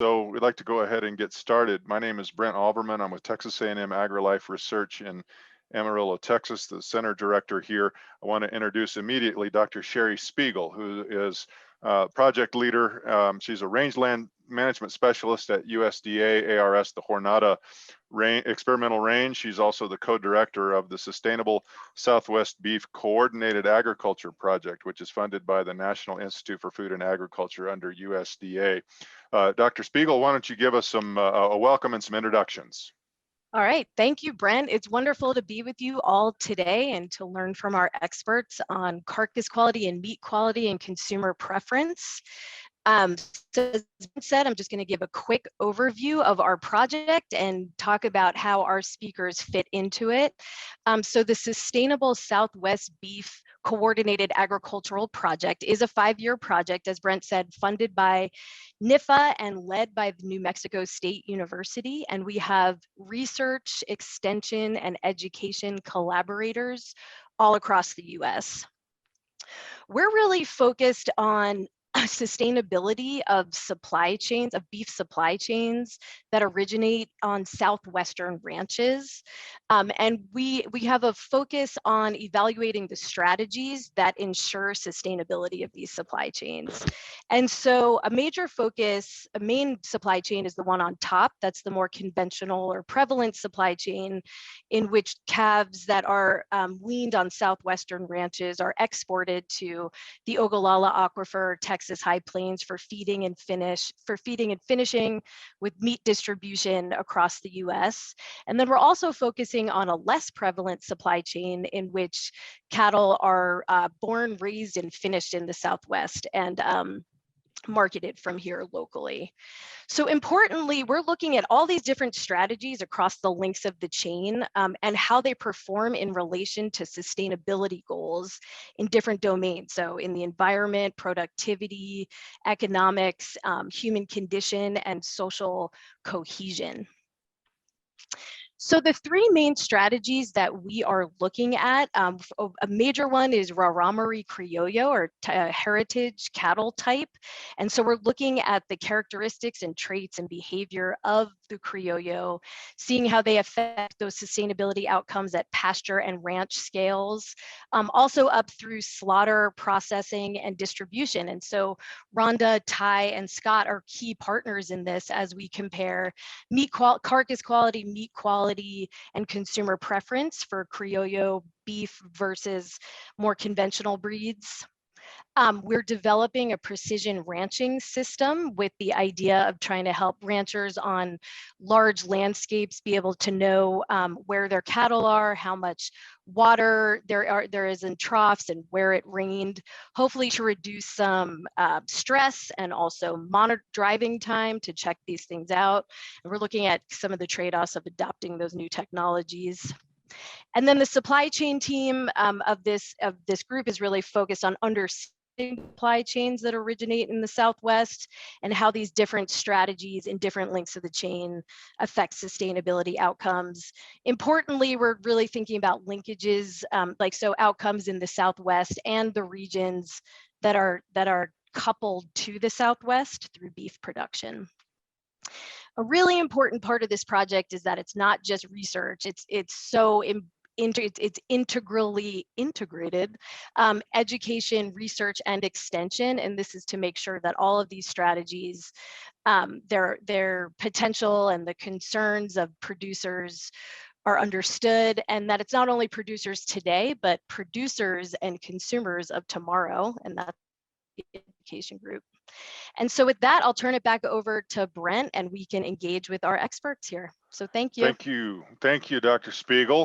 So we'd like to go ahead and get started. My name is Brent Alberman. I'm with Texas A&M AgriLife Research in Amarillo, Texas, the center director here. I want to introduce immediately Dr. Sheri Spiegal, who is project leader. She's a rangeland management specialist at USDA ARS, the Jornada experimental range. She's also the co-director of the Sustainable Southwest Beef Coordinated Agriculture Project, which is funded by the National Institute for Food and Agriculture under USDA. Dr. Spiegal, why don't you give us a welcome and some introductions? All right, thank you, Brent. It's wonderful to be with you all today and to learn from our experts on carcass quality and meat quality and consumer preference. So as Ben said, I'm just going to give a quick overview of our project and talk about how our speakers fit into it. So the Sustainable Southwest Beef Coordinated Agricultural Project is a 5-year project, as Brent said, funded by NIFA and led by the New Mexico State University. And we have research, extension, and education collaborators all across the US. We're really focused on sustainability of supply chains, of beef supply chains that originate on southwestern ranches. And we have a focus on evaluating the strategies that ensure sustainability of these supply chains. And so a major focus, a main supply chain is the one on top. That's the more conventional or prevalent supply chain in which calves that are weaned on southwestern ranches are exported to the Ogallala Aquifer, Texas High Plains for feeding and finishing with meat distribution across the US. And then we're also focusing on a less prevalent supply chain in which cattle are born, raised, and finished in the Southwest and marketed from here locally. So importantly, we're looking at all these different strategies across the links of the chain and how they perform in relation to sustainability goals in different domains. So in the environment, productivity, economics, human condition, and social cohesion. So the 3 main strategies that we are looking at, a major one is Raramuri Criollo, or heritage cattle type. And so we're looking at the characteristics and traits and behavior of the Criollo, seeing how they affect those sustainability outcomes at pasture and ranch scales, also up through slaughter, processing, and distribution. And so Rhonda, Ty, and Scott are key partners in this as we compare carcass quality, meat quality, and consumer preference for Criollo beef versus more conventional breeds. We're developing a precision ranching system with the idea of trying to help ranchers on large landscapes be able to know where their cattle are, how much water there is in troughs, and where it rained, hopefully to reduce some stress and also monitor driving time to check these things out. And we're looking at some of the trade-offs of adopting those new technologies. And then the supply chain team of this group is really focused on understanding supply chains that originate in the Southwest and how these different strategies in different links of the chain affect sustainability outcomes. Importantly, we're really thinking about linkages, so outcomes in the Southwest and the regions that are coupled to the Southwest through beef production. A really important part of this project is that it's not just research. It's integrally integrated education, research, and extension. And this is to make sure that all of these strategies, their potential and the concerns of producers are understood, and that it's not only producers today, but producers and consumers of tomorrow. And that's the education group. And so with that, I'll turn it back over to Brent and we can engage with our experts here. So thank you. Thank you, Dr. Spiegal.